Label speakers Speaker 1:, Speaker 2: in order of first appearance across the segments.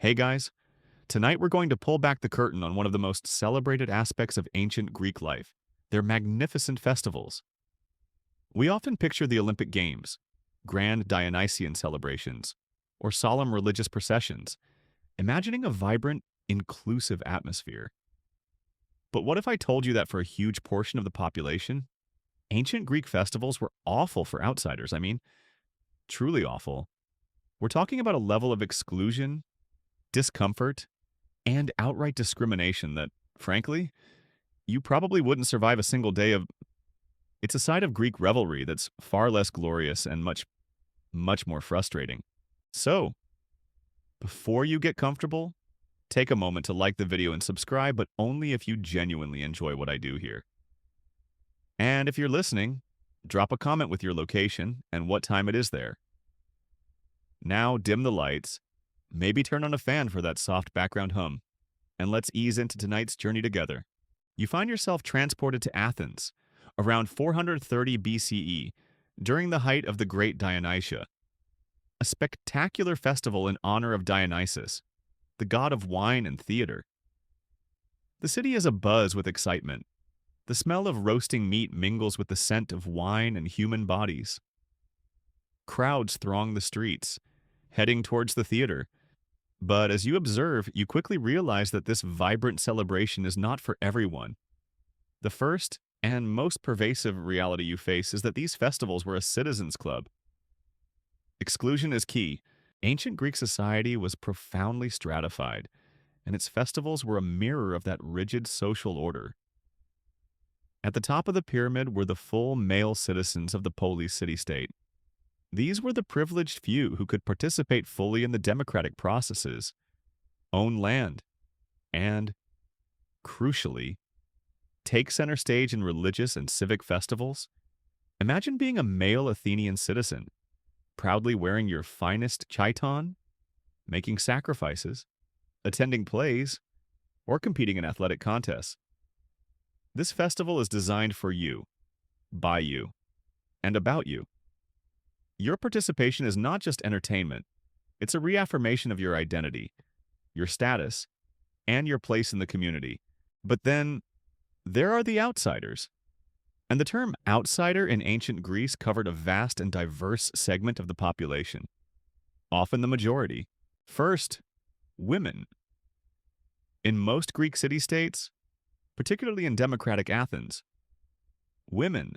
Speaker 1: Hey guys, tonight we're going to pull back the curtain on one of the most celebrated aspects of ancient Greek life, their magnificent festivals. We often picture the Olympic Games, grand Dionysian celebrations, or solemn religious processions, imagining a vibrant, inclusive atmosphere. But what if I told you that for a huge portion of the population, ancient Greek festivals were awful for outsiders? I mean, truly awful. We're talking about a level of exclusion, discomfort, and outright discrimination that, frankly, you probably wouldn't survive a single day of. It's a side of Greek revelry that's far less glorious and much more frustrating. So, before you get comfortable, take a moment to like the video and subscribe, but only if you genuinely enjoy what I do here. And if you're listening, drop a comment with your location and what time it is there. Now dim the lights, maybe turn on a fan for that soft background hum, and let's ease into tonight's journey together. You find yourself transported to Athens around 430 BCE during the height of the Great Dionysia, a spectacular festival in honor of Dionysus, the god of wine and theater. The city is abuzz with excitement. The smell of roasting meat mingles with the scent of wine and human bodies. Crowds throng the streets, heading towards the theater. But as you observe, you quickly realize that this vibrant celebration is not for everyone. The first and most pervasive reality you face is that these festivals were a citizens' club. Exclusion is key. Ancient Greek society was profoundly stratified, and its festivals were a mirror of that rigid social order. At the top of the pyramid were the full male citizens of the polis city-state. These were the privileged few who could participate fully in the democratic processes, own land, and, crucially, take center stage in religious and civic festivals. Imagine being a male Athenian citizen, proudly wearing your finest chiton, making sacrifices, attending plays, or competing in athletic contests. This festival is designed for you, by you, and about you. Your participation is not just entertainment, it's a reaffirmation of your identity, your status, and your place in the community. But then, there are the outsiders. And the term outsider in ancient Greece covered a vast and diverse segment of the population, often the majority. First, women. In most Greek city-states, particularly in democratic Athens, women,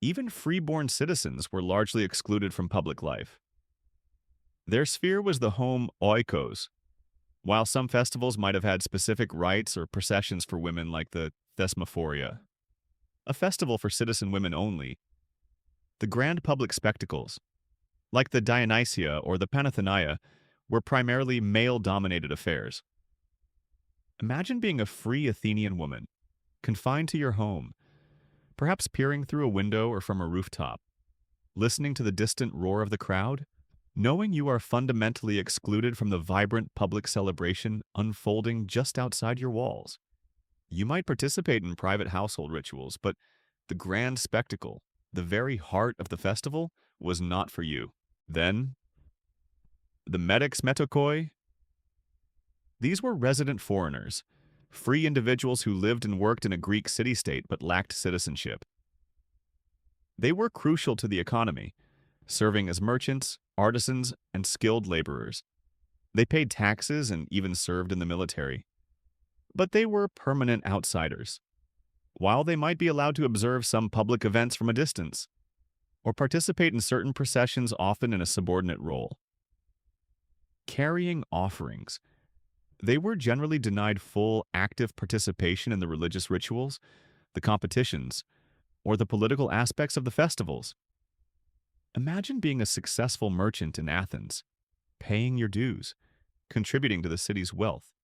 Speaker 1: even freeborn citizens, were largely excluded from public life. Their sphere was the home oikos. While some festivals might have had specific rites or processions for women like the Thesmophoria, a festival for citizen women only, the grand public spectacles, like the Dionysia or the Panathenaia, were primarily male-dominated affairs. Imagine being a free Athenian woman, confined to your home, perhaps peering through a window or from a rooftop, listening to the distant roar of the crowd, knowing you are fundamentally excluded from the vibrant public celebration unfolding just outside your walls. You might participate in private household rituals, but the grand spectacle, the very heart of the festival, was not for you. Then, the medics metokoi. These were resident foreigners, free individuals who lived and worked in a Greek city-state but lacked citizenship. They were crucial to the economy, serving as merchants, artisans, and skilled laborers. They paid taxes and even served in the military. But they were permanent outsiders. While they might be allowed to observe some public events from a distance, or participate in certain processions often in a subordinate role. Carrying offerings. They were generally denied full, active participation in the religious rituals, the competitions, or the political aspects of the festivals. Imagine being a successful merchant in Athens, paying your dues, contributing to the city's wealth,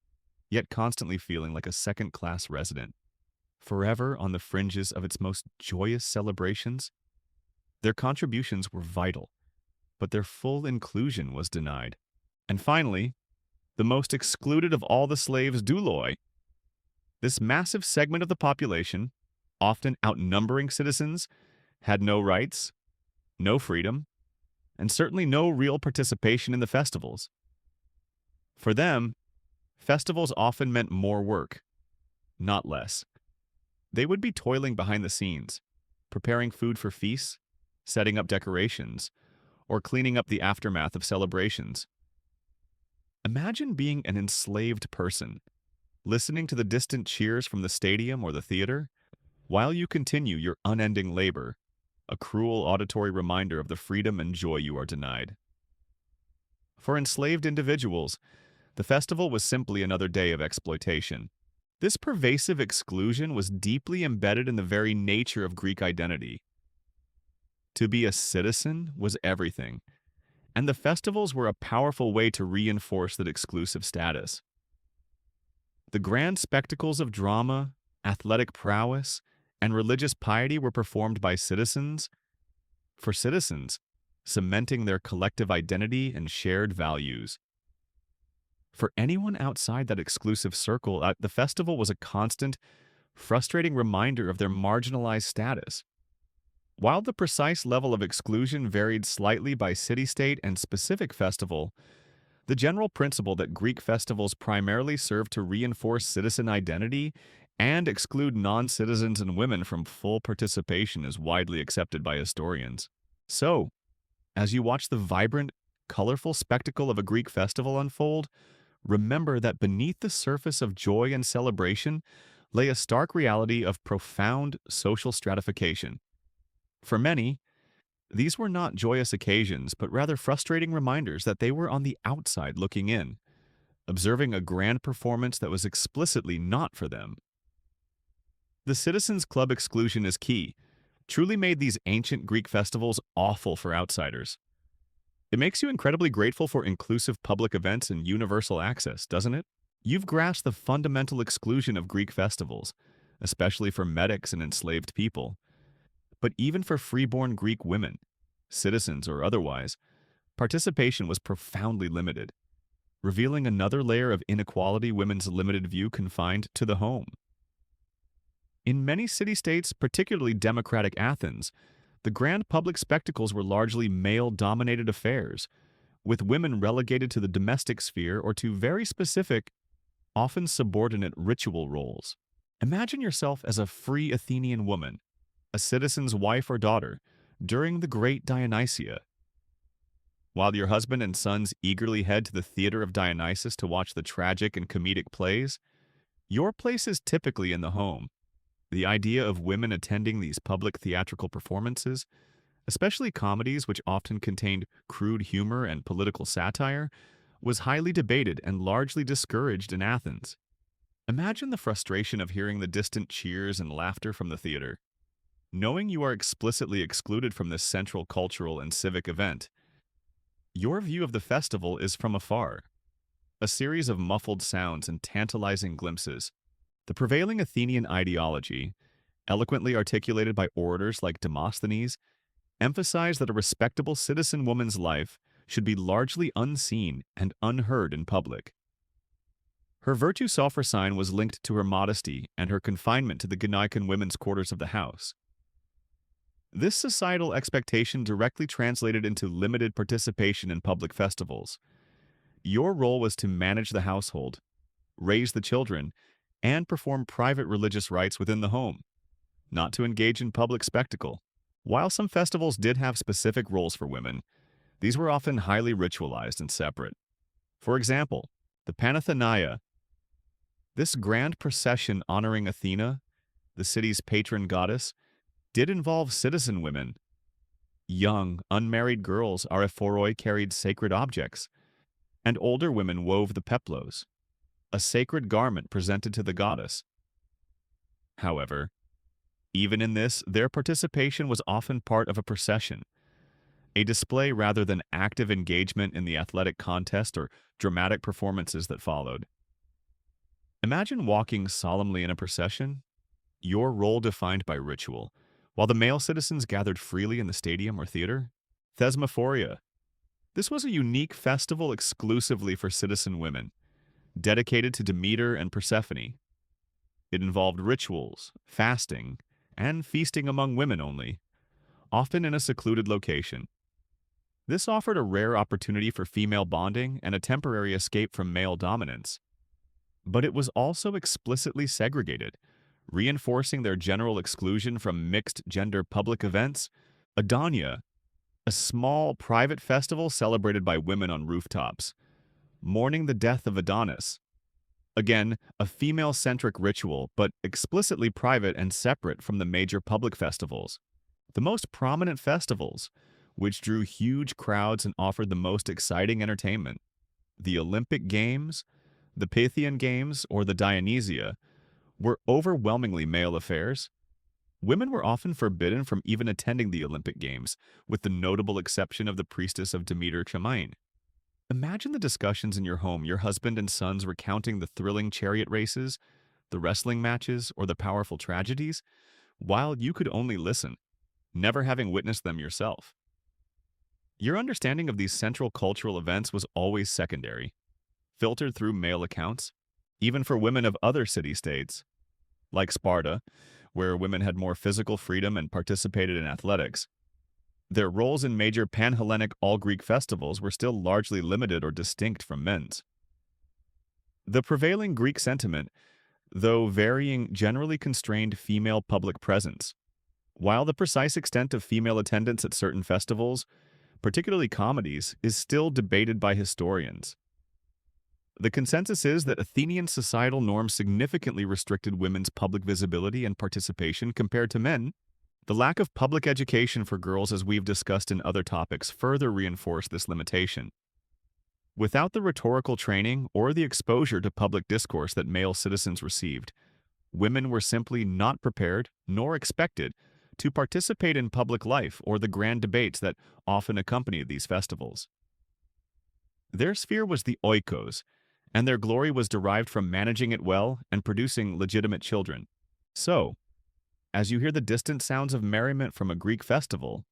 Speaker 1: yet constantly feeling like a second-class resident, forever on the fringes of its most joyous celebrations. Their contributions were vital, but their full inclusion was denied. And finally, the most excluded of all the slaves, douloi. This massive segment of the population, often outnumbering citizens, had no rights, no freedom, and certainly no real participation in the festivals. For them, festivals often meant more work, not less. They would be toiling behind the scenes, preparing food for feasts, setting up decorations, or cleaning up the aftermath of celebrations. Imagine being an enslaved person, listening to the distant cheers from the stadium or the theater, while you continue your unending labor, a cruel auditory reminder of the freedom and joy you are denied. For enslaved individuals, the festival was simply another day of exploitation. This pervasive exclusion was deeply embedded in the very nature of Greek identity. To be a citizen was everything, and the festivals were a powerful way to reinforce that exclusive status. The grand spectacles of drama, athletic prowess, and religious piety were performed by citizens, for citizens, cementing their collective identity and shared values. For anyone outside that exclusive circle, the festival was a constant, frustrating reminder of their marginalized status. While the precise level of exclusion varied slightly by city-state and specific festival, the general principle that Greek festivals primarily served to reinforce citizen identity and exclude non-citizens and women from full participation is widely accepted by historians. So, as you watch the vibrant, colorful spectacle of a Greek festival unfold, remember that beneath the surface of joy and celebration lay a stark reality of profound social stratification. For many, these were not joyous occasions, but rather frustrating reminders that they were on the outside looking in, observing a grand performance that was explicitly not for them. The Citizens Club exclusion is key, truly made these ancient Greek festivals awful for outsiders. It makes you incredibly grateful for inclusive public events and universal access, doesn't it? You've grasped the fundamental exclusion of Greek festivals, especially for medics and enslaved people. But even for freeborn Greek women, citizens or otherwise, participation was profoundly limited, revealing another layer of inequality women's limited view confined to the home. In many city-states, particularly democratic Athens, the grand public spectacles were largely male-dominated affairs, with women relegated to the domestic sphere or to very specific, often subordinate ritual roles. Imagine yourself as a free Athenian woman, a citizen's wife or daughter, during the great Dionysia. While your husband and sons eagerly head to the theater of Dionysus to watch the tragic and comedic plays, your place is typically in the home. The idea of women attending these public theatrical performances, especially comedies which often contained crude humor and political satire, was highly debated and largely discouraged in Athens. Imagine the frustration of hearing the distant cheers and laughter from the theater. Knowing you are explicitly excluded from this central cultural and civic event, your view of the festival is from afar, a series of muffled sounds and tantalizing glimpses. The prevailing Athenian ideology, eloquently articulated by orators like Demosthenes, emphasized that a respectable citizen woman's life should be largely unseen and unheard in public. Her virtue self-sign was linked to her modesty and her confinement to the Gynaican women's quarters of the house. This societal expectation directly translated into limited participation in public festivals. Your role was to manage the household, raise the children, and perform private religious rites within the home, not to engage in public spectacle. While some festivals did have specific roles for women, these were often highly ritualized and separate. For example, the Panathenaia, this grand procession honoring Athena, the city's patron goddess, did involve citizen women. Young, unmarried girls arephoroi carried sacred objects, and older women wove the peplos, a sacred garment presented to the goddess. However, even in this, their participation was often part of a procession, a display rather than active engagement in the athletic contest or dramatic performances that followed. Imagine walking solemnly in a procession, your role defined by ritual, while the male citizens gathered freely in the stadium or theater. Thesmophoria. This was a unique festival exclusively for citizen women, dedicated to Demeter and Persephone. It involved rituals, fasting, and feasting among women only, often in a secluded location. This offered a rare opportunity for female bonding and a temporary escape from male dominance. But it was also explicitly segregated, reinforcing their general exclusion from mixed-gender public events. Adania, a small private festival celebrated by women on rooftops, mourning the death of Adonis. Again, a female-centric ritual, but explicitly private and separate from the major public festivals. The most prominent festivals, which drew huge crowds and offered the most exciting entertainment. The Olympic Games, the Pythian Games, or the Dionysia, were overwhelmingly male affairs. Women were often forbidden from even attending the Olympic Games, with the notable exception of the priestess of Demeter Chamain. Imagine the discussions in your home, your husband and sons recounting the thrilling chariot races, the wrestling matches, or the powerful tragedies, while you could only listen, never having witnessed them yourself. Your understanding of these central cultural events was always secondary, filtered through male accounts, even for women of other city-states, like Sparta, where women had more physical freedom and participated in athletics. Their roles in major pan-Hellenic all-Greek festivals were still largely limited or distinct from men's. The prevailing Greek sentiment, though varying, generally constrained female public presence, while the precise extent of female attendance at certain festivals, particularly comedies, is still debated by historians. The consensus is that Athenian societal norms significantly restricted women's public visibility and participation compared to men. The lack of public education for girls, as we've discussed in other topics, further reinforced this limitation. Without the rhetorical training or the exposure to public discourse that male citizens received, women were simply not prepared nor expected to participate in public life or the grand debates that often accompanied these festivals. Their sphere was the oikos, and their glory was derived from managing it well and producing legitimate children. So, as you hear the distant sounds of merriment from a Greek festival,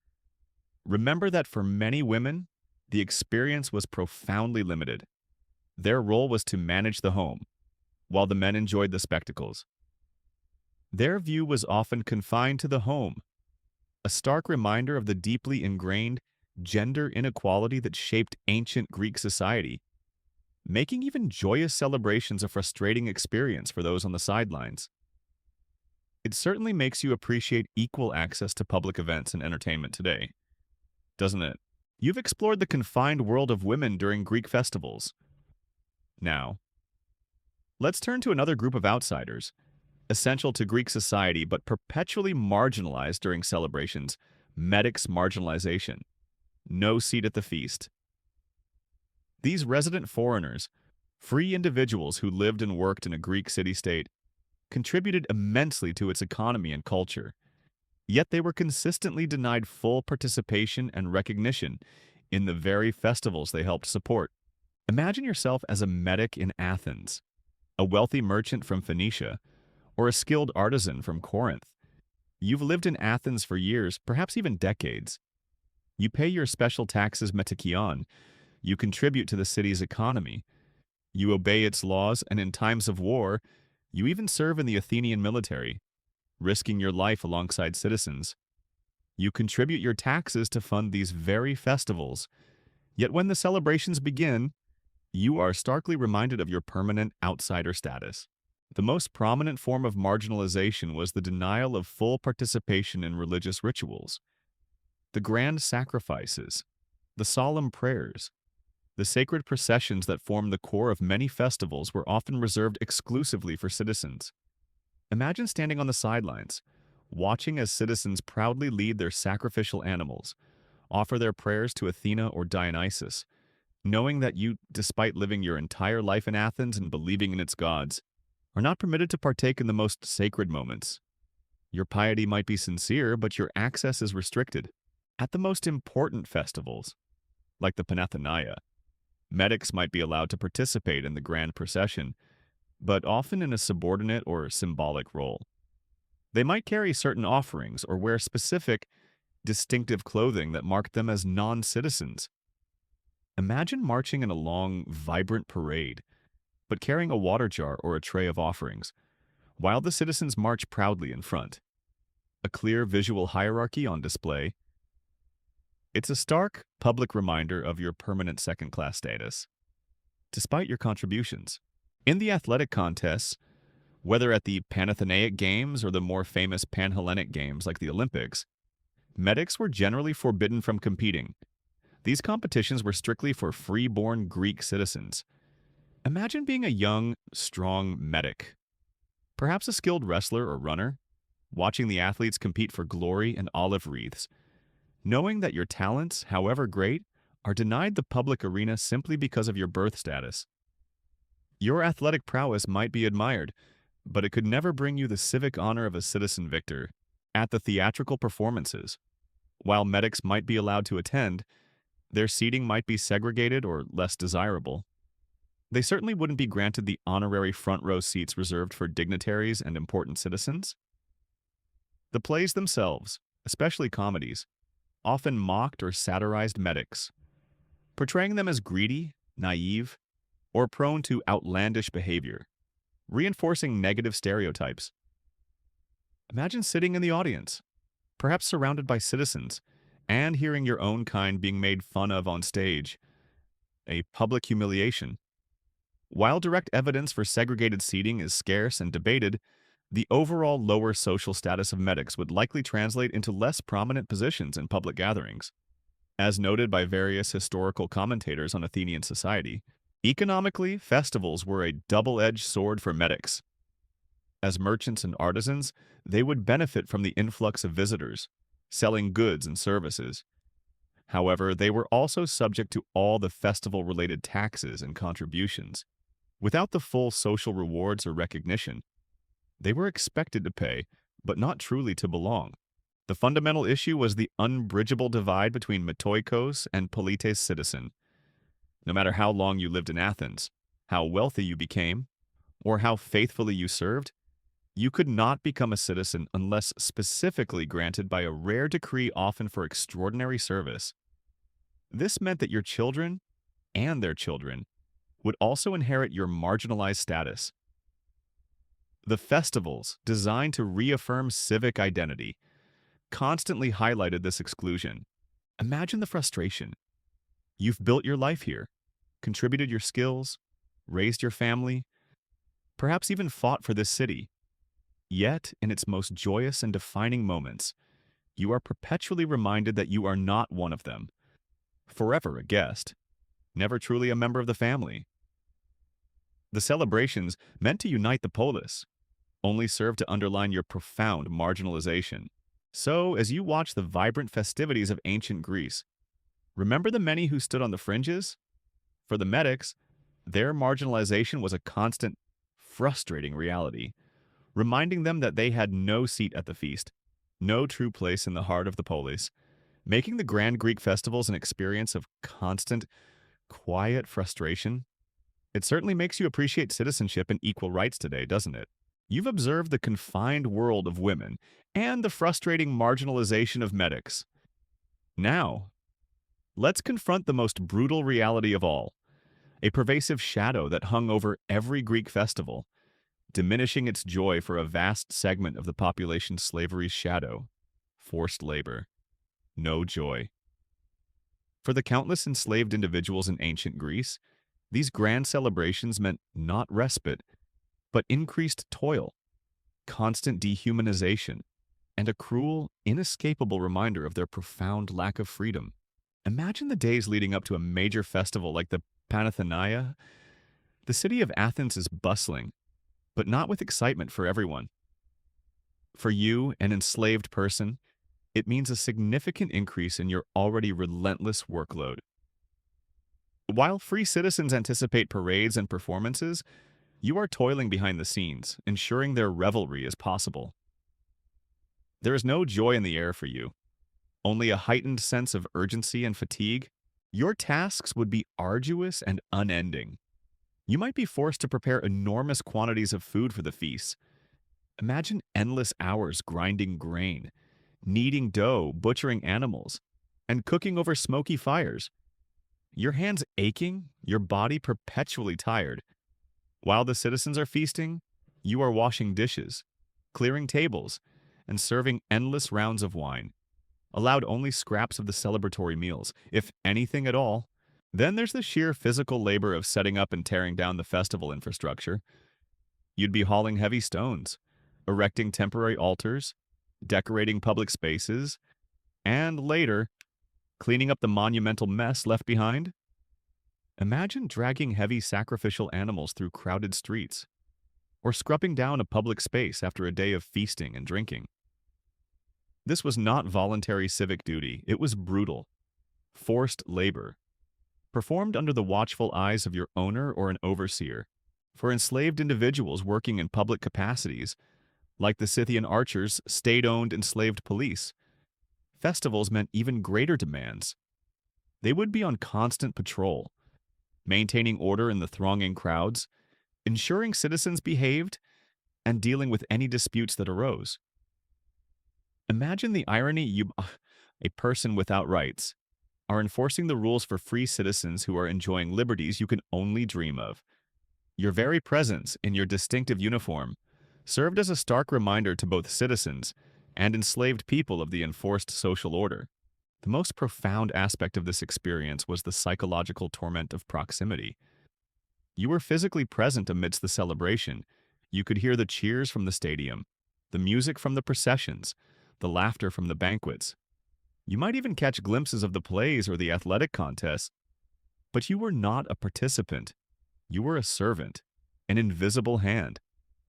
Speaker 1: remember that for many women, the experience was profoundly limited. Their role was to manage the home, while the men enjoyed the spectacles. Their view was often confined to the home, a stark reminder of the deeply ingrained gender inequality that shaped ancient Greek society, making even joyous celebrations a frustrating experience for those on the sidelines. It certainly makes you appreciate equal access to public events and entertainment today, doesn't it? You've explored the confined world of women during Greek festivals. Now, let's turn to another group of outsiders, essential to Greek society but perpetually marginalized during celebrations: medics' marginalization. No seat at the feast. These resident foreigners, free individuals who lived and worked in a Greek city-state, contributed immensely to its economy and culture. Yet they were consistently denied full participation and recognition in the very festivals they helped support. Imagine yourself as a medic in Athens, a wealthy merchant from Phoenicia, or a skilled artisan from Corinth. You've lived in Athens for years, perhaps even decades. You pay your special taxes metakion. You contribute to the city's economy. You obey its laws, and in times of war, you even serve in the Athenian military, risking your life alongside citizens. You contribute your taxes to fund these very festivals. Yet when the celebrations begin, you are starkly reminded of your permanent outsider status. The most prominent form of marginalization was the denial of full participation in religious rituals. The grand sacrifices, the solemn prayers, the sacred processions that form the core of many festivals were often reserved exclusively for citizens. Imagine standing on the sidelines, watching as citizens proudly lead their sacrificial animals, offer their prayers to Athena or Dionysus, knowing that you, despite living your entire life in Athens and believing in its gods, are not permitted to partake in the most sacred moments. Your piety might be sincere, but your access is restricted. At the most important festivals, like the Panathenaia, medics might be allowed to participate in the grand procession, but often in a subordinate or symbolic role. They might carry certain offerings or wear specific, distinctive clothing that marked them as non-citizens. Imagine marching in a long, vibrant parade, but carrying a water jar or a tray of offerings, while the citizens march proudly in front. A clear visual hierarchy on display. It's a stark, public reminder of your permanent second-class status, despite your contributions. In the athletic contests, whether at the Panathenaia Games or the more famous Pan-Hellenic Games like the Olympics, medics were generally forbidden from competing. These competitions were strictly for free-born Greek citizens. Imagine being a young, strong medic, perhaps a skilled wrestler or runner, watching the athletes compete for glory and olive wreaths, knowing that your talents, however great, are denied the public arena simply because of your birth status. Your athletic prowess might be admired, but it could never bring you the civic honor of a citizen victor. At the theatrical performances, while medics might be allowed to attend, their seating might be segregated or less desirable. They certainly wouldn't be granted the honorary front row seats reserved for dignitaries and important citizens. The plays themselves, especially comedies, often mocked or satirized medics, portraying them as greedy, naive, or prone to outlandish behavior, reinforcing negative stereotypes. Imagine sitting in the audience, perhaps surrounded by citizens, and hearing your own kind being made fun of on stage. A public humiliation. While direct evidence for segregated seating is scarce and debated, the overall lower social status of medics would likely translate into less prominent positions in public gatherings. As noted by various historical commentators on Athenian society, economically, festivals were a double-edged sword for medics. As merchants and artisans, they would benefit from the influx of visitors, selling goods and services. However, they were also subject to all the festival-related taxes and contributions. Without the full social rewards or recognition, they were expected to pay, but not truly to belong. The fundamental issue was the unbridgeable divide between metoikos and polites citizen. No matter how long you lived in Athens, how wealthy you became, or how faithfully you served, you could not become a citizen unless specifically granted by a rare decree often for extraordinary service. This meant that your children and their children would also inherit your marginalized status. The festivals, designed to reaffirm civic identity, constantly highlighted this exclusion. Imagine the frustration. You've built your life here, contributed your skills, raised your family, perhaps even fought for this city. Yet, in its most joyous and defining moments, you are perpetually reminded that you are not one of them. Forever a guest, never truly a member of the family. The celebrations, meant to unite the polis, only serve to underline your profound marginalization. So, as you watch the vibrant festivities of ancient Greece, remember the many who stood on the fringes? For the medics, their marginalization was a constant, frustrating reality, reminding them that they had no seat at the feast, no true place in the heart of the polis, making the grand Greek festivals an experience of constant, quiet frustration. It certainly makes you appreciate citizenship and equal rights today, doesn't it? You've observed the confined world of women and the frustrating marginalization of medics. Now, let's confront the most brutal reality of all, a pervasive shadow that hung over every Greek festival, diminishing its joy for a vast segment of the population's slavery's shadow: forced labor. No joy. For the countless enslaved individuals in ancient Greece, these grand celebrations meant not respite, but increased toil, constant dehumanization, and a cruel, inescapable reminder of their profound lack of freedom. Imagine the days leading up to a major festival like the Panathenaia. The city of Athens is bustling, but not with excitement for everyone. For you, an enslaved person, it means a significant increase in your already relentless workload. While free citizens anticipate parades and performances, you are toiling behind the scenes, ensuring their revelry is possible. There is no joy in the air for you, only a heightened sense of urgency and fatigue. Your tasks would be arduous and unending. You might be forced to prepare enormous quantities of food for the feast. Imagine endless hours grinding grain, kneading dough, butchering animals, and cooking over smoky fires. Your hands aching, your body perpetually tired. While the citizens are feasting, you are washing dishes, clearing tables, and serving endless rounds of wine. allowed only scraps of the celebratory meals, if anything at all. Then there's the sheer physical labor of setting up and tearing down the festival infrastructure. You'd be hauling heavy stones, erecting temporary altars, decorating public spaces, and later, cleaning up the monumental mess left behind. Imagine dragging heavy sacrificial animals through crowded streets, or scrubbing down a public space after a day of feasting and drinking. This was not voluntary civic duty, it was brutal, forced labor, performed under the watchful eyes of your owner or an overseer. For enslaved individuals working in public capacities, like the Scythian archers' state-owned enslaved police, festivals meant even greater demands. They would be on constant patrol, maintaining order in the thronging crowds, ensuring citizens behaved, and dealing with any disputes that arose. Imagine the irony: a person without rights, are enforcing the rules for free citizens who are enjoying liberties you can only dream of. Your very presence in your distinctive uniform served as a stark reminder to both citizens and enslaved people of the enforced social order. The most profound aspect of this experience was the psychological torment of proximity. You were physically present amidst the celebration. You could hear the cheers from the stadium, the music from the processions, the laughter from the banquets. You might even catch glimpses of the plays or the athletic contests, but you were not a participant. You were a servant, an invisible hand,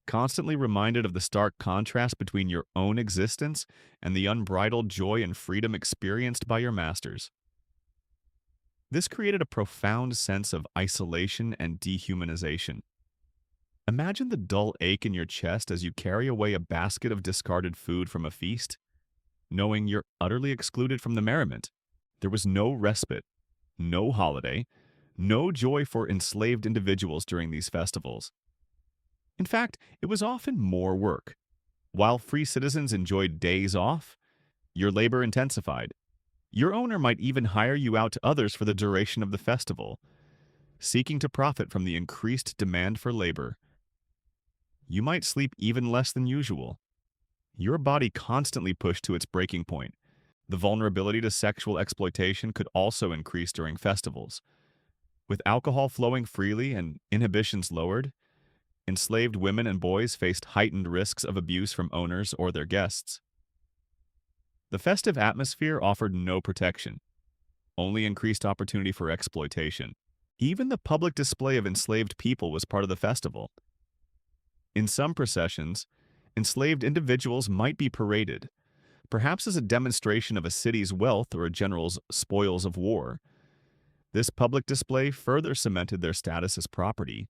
Speaker 1: constantly reminded of the stark contrast between your own existence and the unbridled joy and freedom experienced by your masters. This created a profound sense of isolation and dehumanization. Imagine the dull ache in your chest as you carry away a basket of discarded food from a feast, knowing you're utterly excluded from the merriment. There was no respite, no holiday, no joy for enslaved individuals during these festivals. In fact, it was often more work. While free citizens enjoyed days off, your labor intensified. Your owner might even hire you out to others for the duration of the festival, seeking to profit from the increased demand for labor. You might sleep even less than usual. Your body constantly pushed to its breaking point. The vulnerability to sexual exploitation could also increase during festivals. With alcohol flowing freely and inhibitions lowered, enslaved women and boys faced heightened risks of abuse from owners or their guests. The festive atmosphere offered no protection, only increased opportunity for exploitation. Even the public display of enslaved people was part of the festival. In some processions, enslaved individuals might be paraded, perhaps as a demonstration of a city's wealth or a general's spoils of war. This public display further cemented their status as property,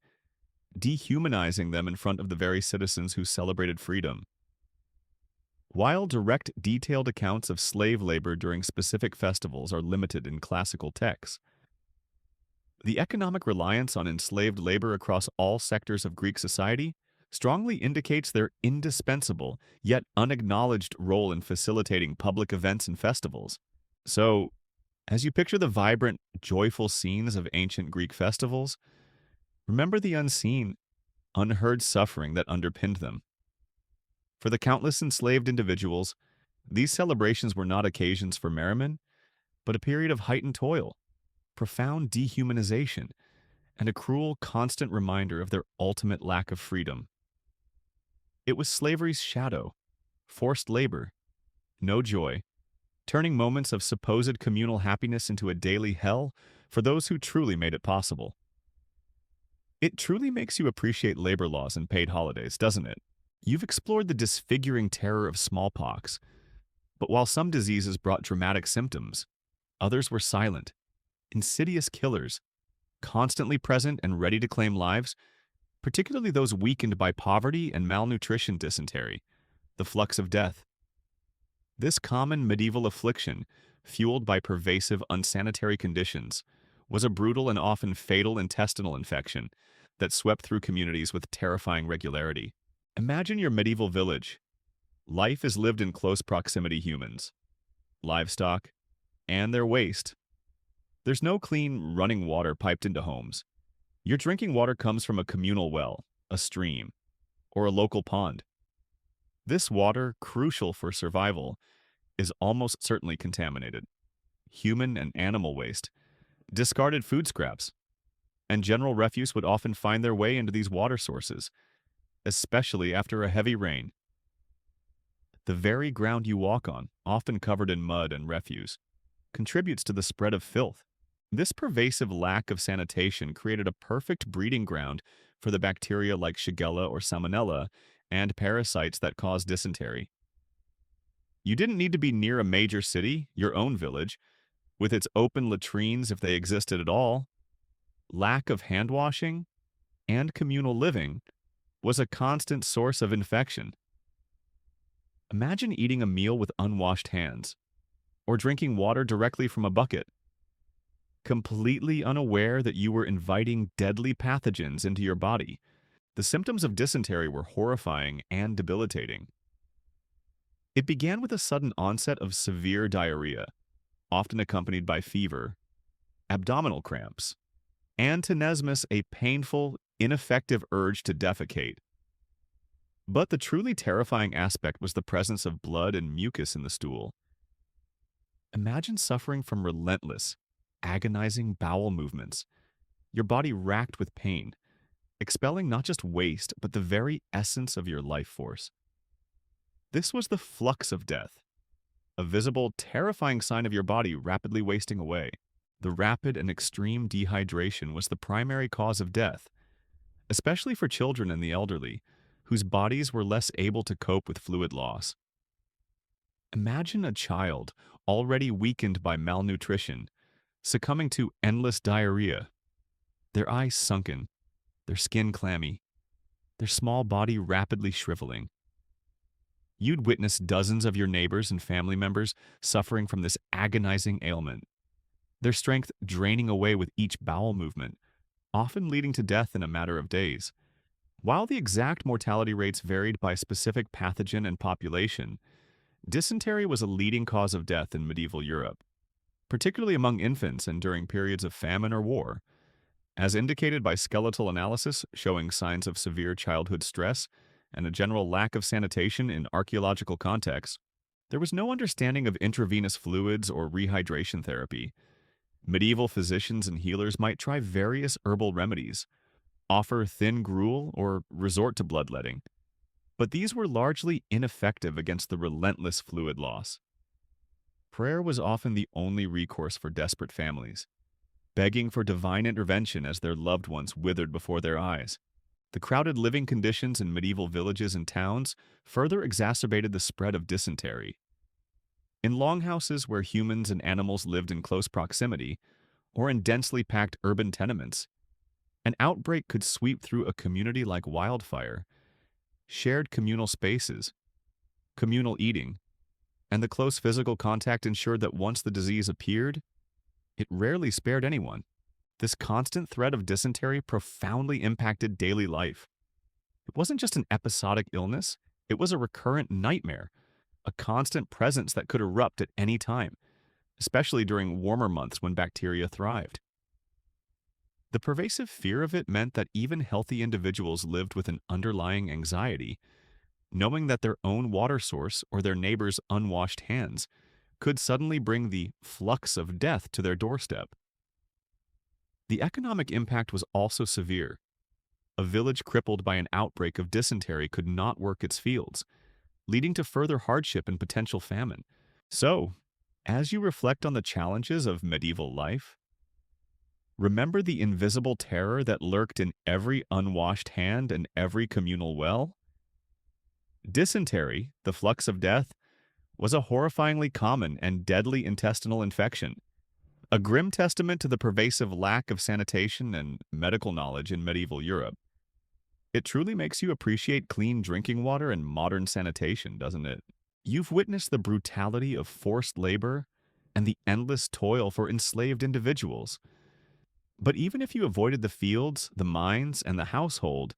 Speaker 1: dehumanizing them in front of the very citizens who celebrated freedom. While direct, detailed accounts of slave labor during specific festivals are limited in classical texts, the economic reliance on enslaved labor across all sectors of Greek society strongly indicates their indispensable, yet unacknowledged role in facilitating public events and festivals. So, as you picture the vibrant, joyful scenes of ancient Greek festivals, remember the unseen, unheard suffering that underpinned them. For the countless enslaved individuals, these celebrations were not occasions for merriment, but a period of heightened toil, profound dehumanization, and a cruel, constant reminder of their ultimate lack of freedom. It was slavery's shadow, forced labor, no joy, turning moments of supposed communal happiness into a daily hell for those who truly made it possible. It truly makes you appreciate labor laws and paid holidays, doesn't it? You've explored the disfiguring terror of smallpox, but while some diseases brought dramatic symptoms, others were silent, insidious killers, constantly present and ready to claim lives, particularly those weakened by poverty and malnutrition. Dysentery, the flux of death. This common medieval affliction, fueled by pervasive unsanitary conditions, was a brutal and often fatal intestinal infection that swept through communities with terrifying regularity. Imagine your medieval village. Life is lived in close proximity: humans, livestock, and their waste. There's no clean, running water piped into homes. Your drinking water comes from a communal well, a stream, or a local pond. This water, crucial for survival, is almost certainly contaminated. Human and animal waste, discarded food scraps, and general refuse would often find their way into these water sources, especially after a heavy rain. The very ground you walk on, often covered in mud and refuse, contributes to the spread of filth. This pervasive lack of sanitation created a perfect breeding ground for the bacteria like Shigella or Salmonella and parasites that cause dysentery. You didn't need to be near a major city, your own village, with its open latrines if they existed at all. Lack of hand washing and communal living was a constant source of infection. Imagine eating a meal with unwashed hands, or drinking water directly from a bucket, completely unaware that you were inviting deadly pathogens into your body. The symptoms of dysentery were horrifying and debilitating. It began with a sudden onset of severe diarrhea, often accompanied by fever, abdominal cramps, and tenesmus, a painful, ineffective urge to defecate. But the truly terrifying aspect was the presence of blood and mucus in the stool. Imagine suffering from relentless, agonizing bowel movements, your body racked with pain, expelling not just waste, but the very essence of your life force. This was the flux of death, a visible, terrifying sign of your body rapidly wasting away. The rapid and extreme dehydration was the primary cause of death, especially for children and the elderly, whose bodies were less able to cope with fluid loss. Imagine a child, already weakened by malnutrition, succumbing to endless diarrhea, their eyes sunken, their skin clammy, their small body rapidly shriveling. You'd witness dozens of your neighbors and family members suffering from this agonizing ailment, their strength draining away with each bowel movement, often leading to death in a matter of days. While the exact mortality rates varied by specific pathogen and population, dysentery was a leading cause of death in medieval Europe, particularly among infants and during periods of famine or war. As indicated by skeletal analysis showing signs of severe childhood stress and a general lack of sanitation in archaeological contexts, there was no understanding of intravenous fluids or rehydration therapy. Medieval physicians and healers might try various herbal remedies, offer thin gruel, or resort to bloodletting, but these were largely ineffective against the relentless fluid loss. Prayer was often the only recourse for desperate families, begging for divine intervention as their loved ones withered before their eyes. The crowded living conditions in medieval villages and towns further exacerbated the spread of dysentery. In longhouses where humans and animals lived in close proximity, or in densely packed urban tenements, an outbreak could sweep through a community like wildfire. Shared communal spaces, communal eating, and the close physical contact ensured that once the disease appeared, it rarely spared anyone. This constant threat of dysentery profoundly impacted daily life. It wasn't just an episodic illness, it was a recurrent nightmare, a constant presence that could erupt at any time, especially during warmer months when bacteria thrived. The pervasive fear of it meant that even healthy individuals lived with an underlying anxiety, knowing that their own water source or their neighbor's unwashed hands could suddenly bring the flux of death to their doorstep. The economic impact was also severe. A village crippled by an outbreak of dysentery could not work its fields, leading to further hardship and potential famine. So, as you reflect on the challenges of medieval life, remember the invisible terror that lurked in every unwashed hand and every communal well? Dysentery, the flux of death, was a horrifyingly common and deadly intestinal infection, a grim testament to the pervasive lack of sanitation and medical knowledge in medieval Europe. It truly makes you appreciate clean drinking water and modern sanitation, doesn't it? You've witnessed the brutality of forced labor and the endless toil for enslaved individuals. But even if you avoided the fields, the mines, and the household,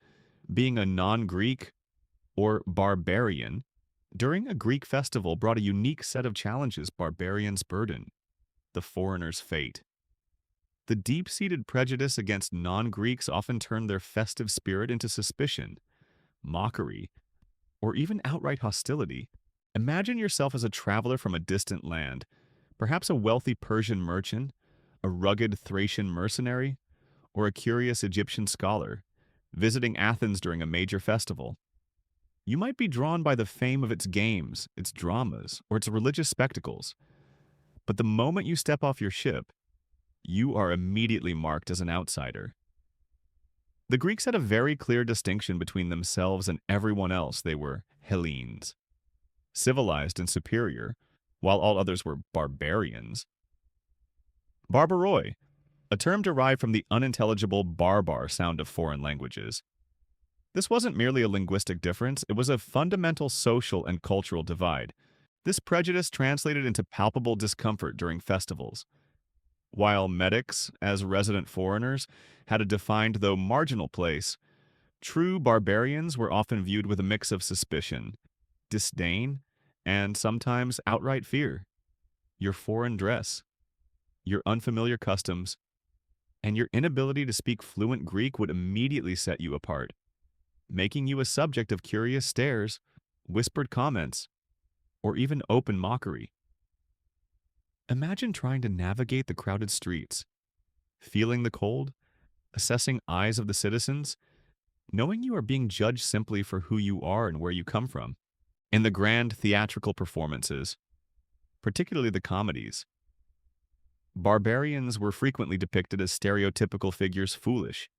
Speaker 1: being a non-Greek or barbarian, during a Greek festival brought a unique set of challenges barbarians burden: the foreigner's fate. The deep-seated prejudice against non-Greeks often turned their festive spirit into suspicion, mockery, or even outright hostility. Imagine yourself as a traveler from a distant land, perhaps a wealthy Persian merchant, a rugged Thracian mercenary, or a curious Egyptian scholar, visiting Athens during a major festival. You might be drawn by the fame of its games, its dramas, or its religious spectacles, but the moment you step off your ship, you are immediately marked as an outsider. The Greeks had a very clear distinction between themselves and everyone else. They were Hellenes, civilized and superior, while all others were barbarians. Barbaroi, a term derived from the unintelligible barbar sound of foreign languages. This wasn't merely a linguistic difference, it was a fundamental social and cultural divide. This prejudice translated into palpable discomfort during festivals. While medics, as resident foreigners, had a defined though marginal place, true barbarians were often viewed with a mix of suspicion, disdain, and sometimes outright fear. Your foreign dress, your unfamiliar customs, and your inability to speak fluent Greek would immediately set you apart, making you a subject of curious stares, whispered comments, or even open mockery. Imagine trying to navigate the crowded streets, feeling the cold, assessing eyes of the citizens, knowing you are being judged simply for who you are and where you come from. In the grand theatrical performances, particularly the comedies, barbarians were frequently depicted as stereotypical figures: foolish,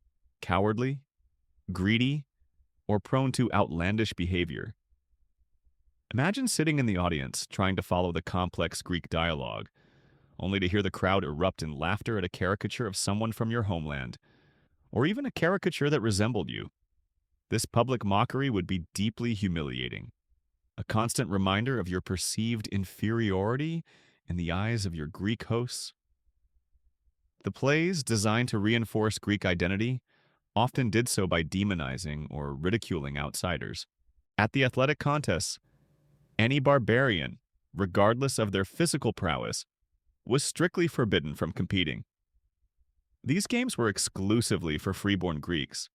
Speaker 1: cowardly, greedy, or prone to outlandish behavior. Imagine sitting in the audience trying to follow the complex Greek dialogue, only to hear the crowd erupt in laughter at a caricature of someone from your homeland, or even a caricature that resembled you. This public mockery would be deeply humiliating, a constant reminder of your perceived inferiority in the eyes of your Greek hosts. The plays, designed to reinforce Greek identity, often did so by demonizing or ridiculing outsiders. At the athletic contests, any barbarian, regardless of their physical prowess, was strictly forbidden from competing. These games were exclusively for freeborn Greeks.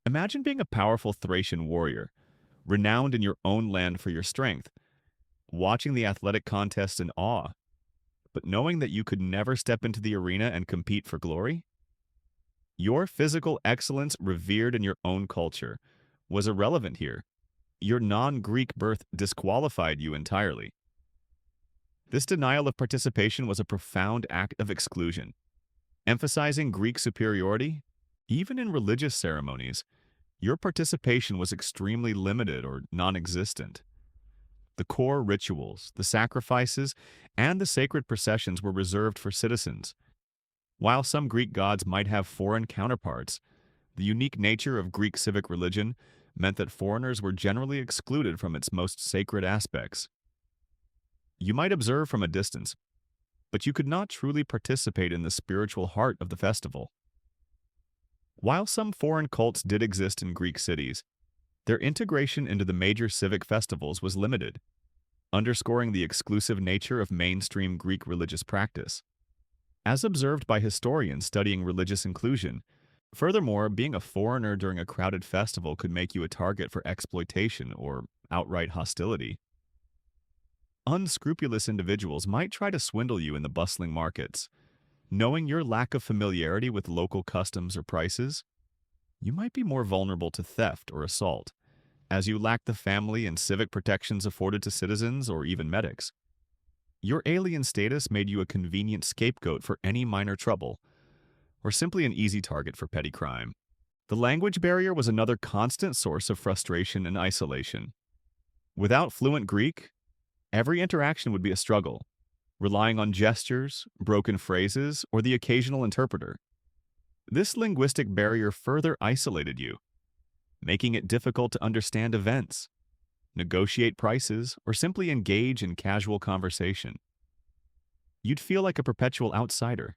Speaker 1: Imagine being a powerful Thracian warrior, renowned in your own land for your strength, watching the athletic contest in awe, but knowing that you could never step into the arena and compete for glory? Your physical excellence, revered in your own culture, was irrelevant here. Your non-Greek birth disqualified you entirely. This denial of participation was a profound act of exclusion. Emphasizing Greek superiority, even in religious ceremonies, your participation was extremely limited or non-existent. The core rituals, the sacrifices, and the sacred processions were reserved for citizens. While some Greek gods might have foreign counterparts, the unique nature of Greek civic religion meant that foreigners were generally excluded from its most sacred aspects. You might observe from a distance, but you could not truly participate in the spiritual heart of the festival. While some foreign cults did exist in Greek cities, their integration into the major civic festivals was limited, underscoring the exclusive nature of mainstream Greek religious practice. As observed by historians studying religious inclusion, furthermore, being a foreigner during a crowded festival could make you a target for exploitation or outright hostility. Unscrupulous individuals might try to swindle you in the bustling markets. Knowing your lack of familiarity with local customs or prices, you might be more vulnerable to theft or assault, as you lack the family and civic protections afforded to citizens or even medics. Your alien status made you a convenient scapegoat for any minor trouble, or simply an easy target for petty crime. The language barrier was another constant source of frustration and isolation. Without fluent Greek, every interaction would be a struggle, relying on gestures, broken phrases, or the occasional interpreter. This linguistic barrier further isolated you, making it difficult to understand events, negotiate prices, or simply engage in casual conversation. You'd feel like a perpetual outsider,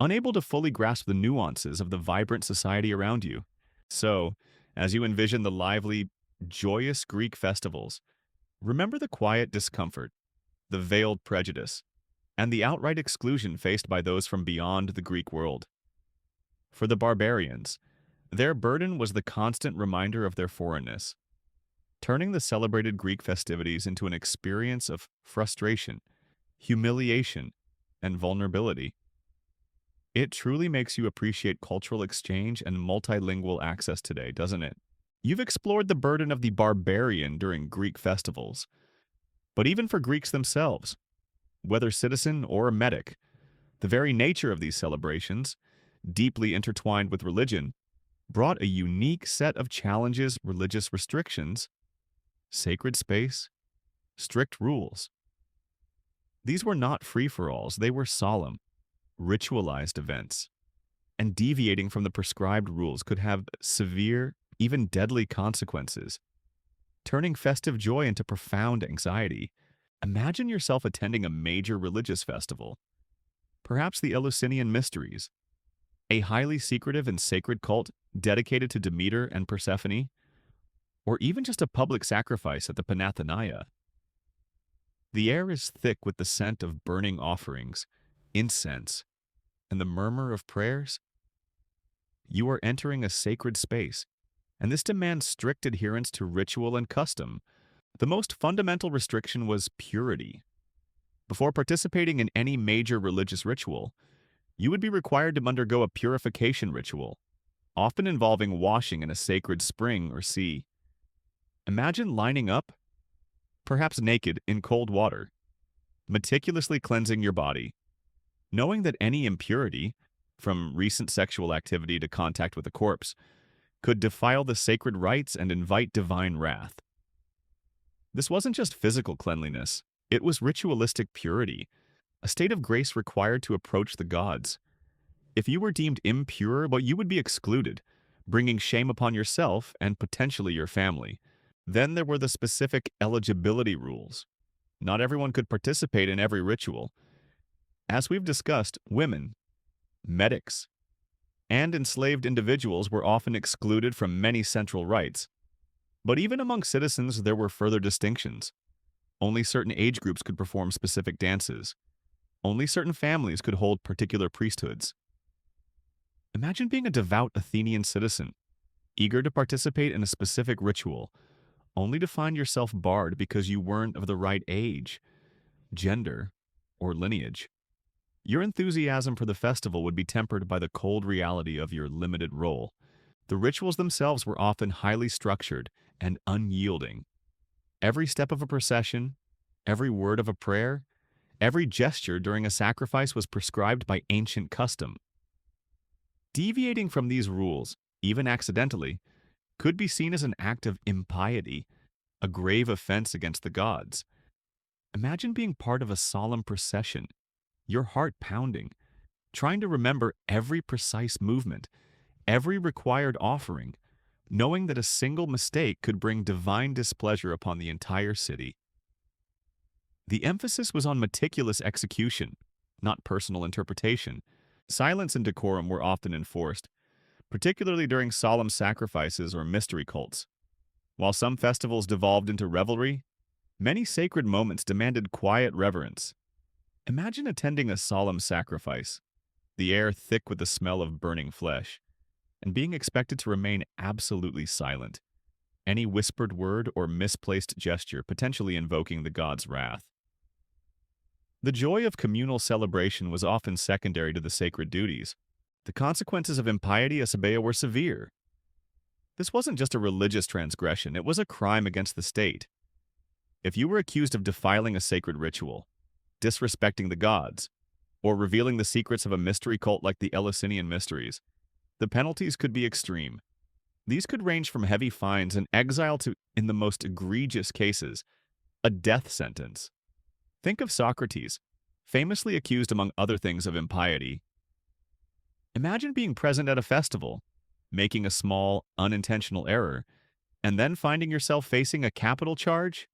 Speaker 1: unable to fully grasp the nuances of the vibrant society around you. So, as you envision the lively, joyous Greek festivals, remember the quiet discomfort, the veiled prejudice, and the outright exclusion faced by those from beyond the Greek world. For the barbarians, their burden was the constant reminder of their foreignness. turning the celebrated Greek festivities into an experience of frustration, humiliation, and vulnerability. It truly makes you appreciate cultural exchange and multilingual access today, doesn't it? You've explored the burden of the barbarian during Greek festivals, but even for Greeks themselves, whether citizen or medic, the very nature of these celebrations, deeply intertwined with religion, brought a unique set of challenges, religious restrictions, sacred space, strict rules. These were not free-for-alls, they were solemn, ritualized events, and deviating from the prescribed rules could have severe, even deadly consequences, turning festive joy into profound anxiety. Imagine yourself attending a major religious festival, perhaps the Eleusinian Mysteries, a highly secretive and sacred cult dedicated to Demeter and Persephone, or even just a public sacrifice at the Panathenaia. The air is thick with the scent of burning offerings, incense, and the murmur of prayers. You are entering a sacred space, and this demands strict adherence to ritual and custom. The most fundamental restriction was purity. Before participating in any major religious ritual, you would be required to undergo a purification ritual, often involving washing in a sacred spring or sea. Imagine lining up, perhaps naked, in cold water, meticulously cleansing your body, knowing that any impurity, from recent sexual activity to contact with a corpse, could defile the sacred rites and invite divine wrath. This wasn't just physical cleanliness, it was ritualistic purity, a state of grace required to approach the gods. If you were deemed impure, well, you would be excluded, bringing shame upon yourself and potentially your family. Then there were the specific eligibility rules. Not everyone could participate in every ritual. As we've discussed, women, medics, and enslaved individuals were often excluded from many central rites. But even among citizens, there were further distinctions. Only certain age groups could perform specific dances. Only certain families could hold particular priesthoods. Imagine being a devout Athenian citizen, eager to participate in a specific ritual, only to find yourself barred because you weren't of the right age, gender, or lineage. Your enthusiasm for the festival would be tempered by the cold reality of your limited role. The rituals themselves were often highly structured and unyielding. Every step of a procession, every word of a prayer, every gesture during a sacrifice was prescribed by ancient custom. Deviating from these rules, even accidentally, could be seen as an act of impiety, a grave offense against the gods. Imagine being part of a solemn procession, your heart pounding, trying to remember every precise movement, every required offering, knowing that a single mistake could bring divine displeasure upon the entire city. The emphasis was on meticulous execution, not personal interpretation. Silence and decorum were often enforced, particularly during solemn sacrifices or mystery cults. While some festivals devolved into revelry, many sacred moments demanded quiet reverence. Imagine attending a solemn sacrifice, the air thick with the smell of burning flesh, and being expected to remain absolutely silent, any whispered word or misplaced gesture potentially invoking the god's wrath. The joy of communal celebration was often secondary to the sacred duties. The consequences of impiety at Sabea were severe. This wasn't just a religious transgression, it was a crime against the state. If you were accused of defiling a sacred ritual, disrespecting the gods, or revealing the secrets of a mystery cult like the Eleusinian Mysteries, the penalties could be extreme. These could range from heavy fines and exile to, in the most egregious cases, a death sentence. Think of Socrates, famously accused among other things of impiety. Imagine being present at a festival, making a small, unintentional error, and then finding yourself facing a capital charge,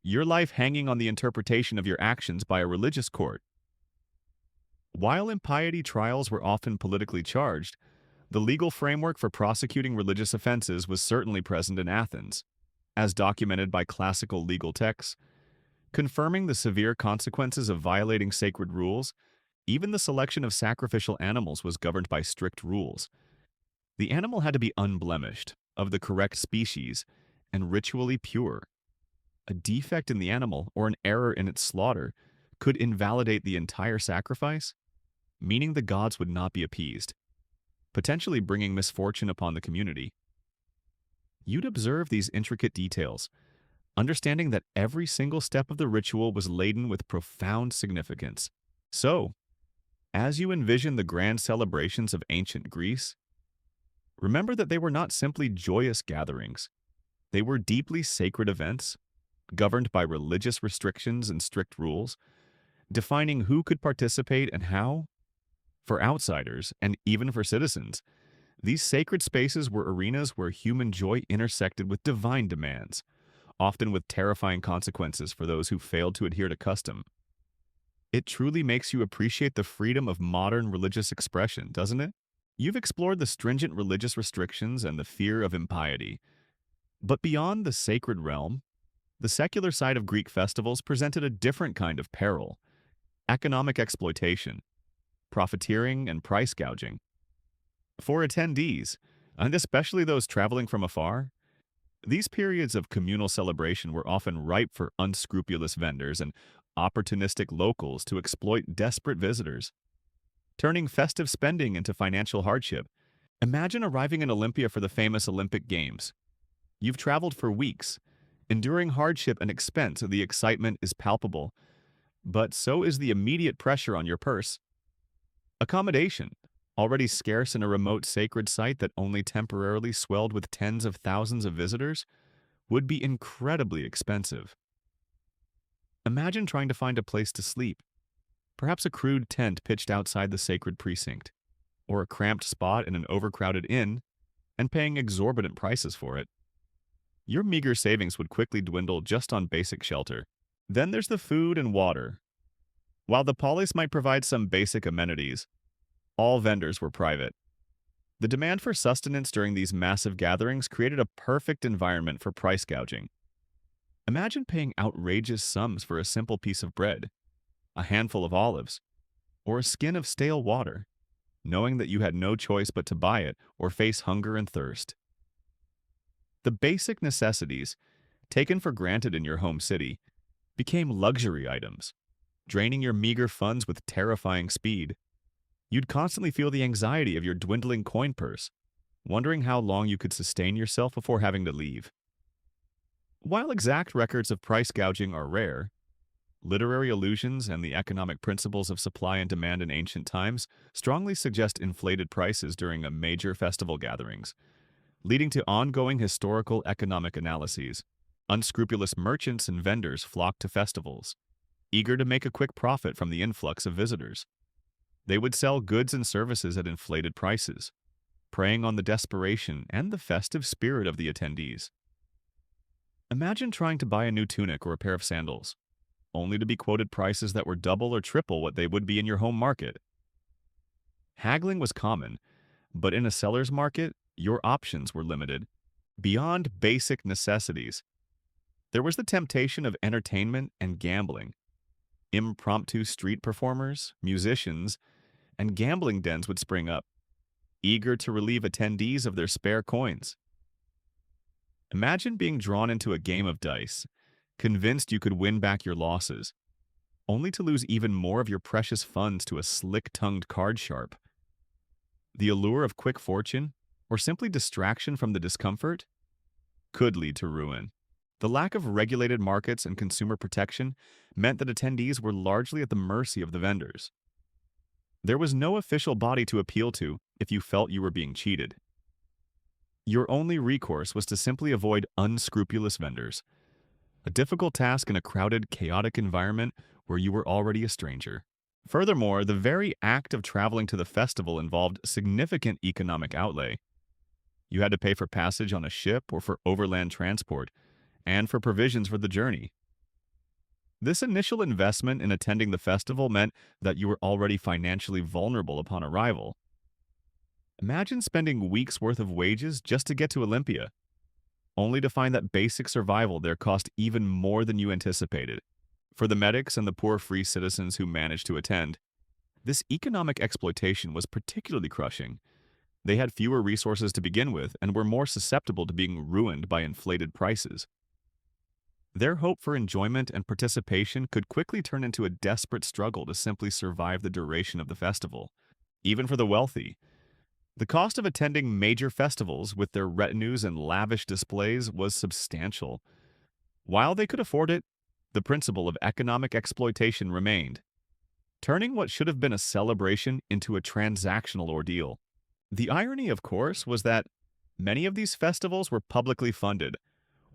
Speaker 1: your life hanging on the interpretation of your actions by a religious court. While impiety trials were often politically charged, the legal framework for prosecuting religious offenses was certainly present in Athens, as documented by classical legal texts. Confirming the severe consequences of violating sacred rules, even the selection of sacrificial animals was governed by strict rules. The animal had to be unblemished, of the correct species, and ritually pure. A defect in the animal or an error in its slaughter could invalidate the entire sacrifice, meaning the gods would not be appeased, potentially bringing misfortune upon the community. You'd observe these intricate details, understanding that every single step of the ritual was laden with profound significance. So, as you envision the grand celebrations of ancient Greece, remember that they were not simply joyous gatherings. They were deeply sacred events, governed by religious restrictions and strict rules, defining who could participate and how. For outsiders, and even for citizens, these sacred spaces were arenas where human joy intersected with divine demands, often with terrifying consequences for those who failed to adhere to custom. It truly makes you appreciate the freedom of modern religious expression, doesn't it? You've explored the stringent religious restrictions and the fear of impiety. But beyond the sacred realm, the secular side of Greek festivals presented a different kind of peril: economic exploitation, profiteering, and price gouging. For attendees, and especially those traveling from afar, these periods of communal celebration were often ripe for unscrupulous vendors and opportunistic locals to exploit desperate visitors, turning festive spending into financial hardship. Imagine arriving in Olympia for the famous Olympic Games. You've traveled for weeks, enduring hardship and expense. The excitement is palpable, but so is the immediate pressure on your purse. Accommodation, already scarce in a remote sacred site that only temporarily swelled with tens of thousands of visitors, would be incredibly expensive. Imagine trying to find a place to sleep, perhaps a crude tent pitched outside the sacred precinct, or a cramped spot in an overcrowded inn, and paying exorbitant prices for it. Your meager savings would quickly dwindle just on basic shelter. Then there's the food and water. While the polis might provide some basic amenities, all vendors were private. The demand for sustenance during these massive gatherings created a perfect environment for price gouging. Imagine paying outrageous sums for a simple piece of bread, a handful of olives, or a skin of stale water, knowing that you had no choice but to buy it or face hunger and thirst. The basic necessities, taken for granted in your home city, became luxury items, draining your meager funds with terrifying speed. You'd constantly feel the anxiety of your dwindling coin purse, wondering how long you could sustain yourself before having to leave. While exact records of price gouging are rare, literary allusions and the economic principles of supply and demand in ancient times strongly suggest inflated prices during a major festival gatherings, leading to ongoing historical economic analyses. Unscrupulous merchants and vendors flocked to festivals, eager to make a quick profit from the influx of visitors. They would sell goods and services at inflated prices, preying on the desperation and the festive spirit of the attendees. Imagine trying to buy a new tunic or a pair of sandals, only to be quoted prices that were double or triple what they would be in your home market. Haggling was common, but in a seller's market, your options were limited. Beyond basic necessities, there was the temptation of entertainment and gambling. Impromptu street performers, musicians, and gambling dens would spring up, eager to relieve attendees of their spare coins. Imagine being drawn into a game of dice, convinced you could win back your losses, only to lose even more of your precious funds to a slick-tongued card sharp. The allure of quick fortune, or simply distraction from the discomfort, could lead to ruin. The lack of regulated markets and consumer protection meant that attendees were largely at the mercy of the vendors. There was no official body to appeal to if you felt you were being cheated. Your only recourse was to simply avoid unscrupulous vendors, a difficult task in a crowded, chaotic environment where you were already a stranger. Furthermore, the very act of traveling to the festival involved significant economic outlay. You had to pay for passage on a ship or for overland transport, and for provisions for the journey. This initial investment in attending the festival meant that you were already financially vulnerable upon arrival. Imagine spending weeks' worth of wages just to get to Olympia, only to find that basic survival there cost even more than you anticipated. For the medics and the poor free citizens who managed to attend, this economic exploitation was particularly crushing. They had fewer resources to begin with and were more susceptible to being ruined by inflated prices. Their hope for enjoyment and participation could quickly turn into a desperate struggle to simply survive the duration of the festival. Even for the wealthy, the cost of attending major festivals with their retinues and lavish displays was substantial. While they could afford it, the principle of economic exploitation remained, turning what should have been a celebration into a transactional ordeal. The irony, of course, was that many of these festivals were publicly funded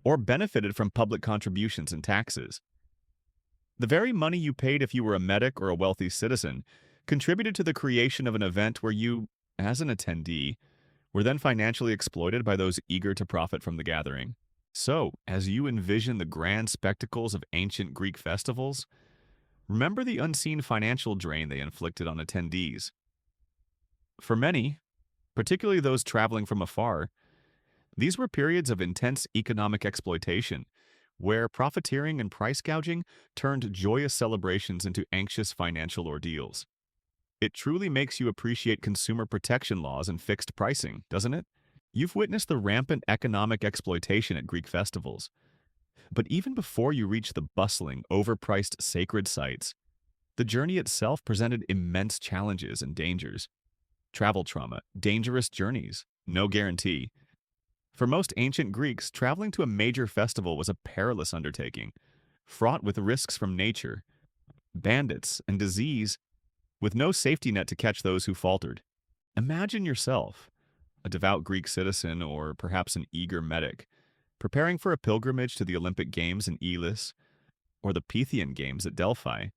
Speaker 1: or benefited from public contributions and taxes. The very money you paid if you were a medic or a wealthy citizen contributed to the creation of an event where you, as an attendee, were then financially exploited by those eager to profit from the gathering. So, as you envision the grand spectacles of ancient Greek festivals, remember the unseen financial drain they inflicted on attendees. For many, particularly those traveling from afar, these were periods of intense economic exploitation, where profiteering and price gouging turned joyous celebrations into anxious financial ordeals. It truly makes you appreciate consumer protection laws and fixed pricing, doesn't it? You've witnessed the rampant economic exploitation at Greek festivals. But even before you reach the bustling, overpriced sacred sites, the journey itself presented immense challenges and dangers. Travel trauma, dangerous journeys, no guarantee. For most ancient Greeks, traveling to a major festival was a perilous undertaking, fraught with risks from nature, bandits, and disease, with no safety net to catch those who faltered. Imagine yourself, a devout Greek citizen or perhaps an eager medic, preparing for a pilgrimage to the Olympic Games in Elis or the Pythian Games at Delphi.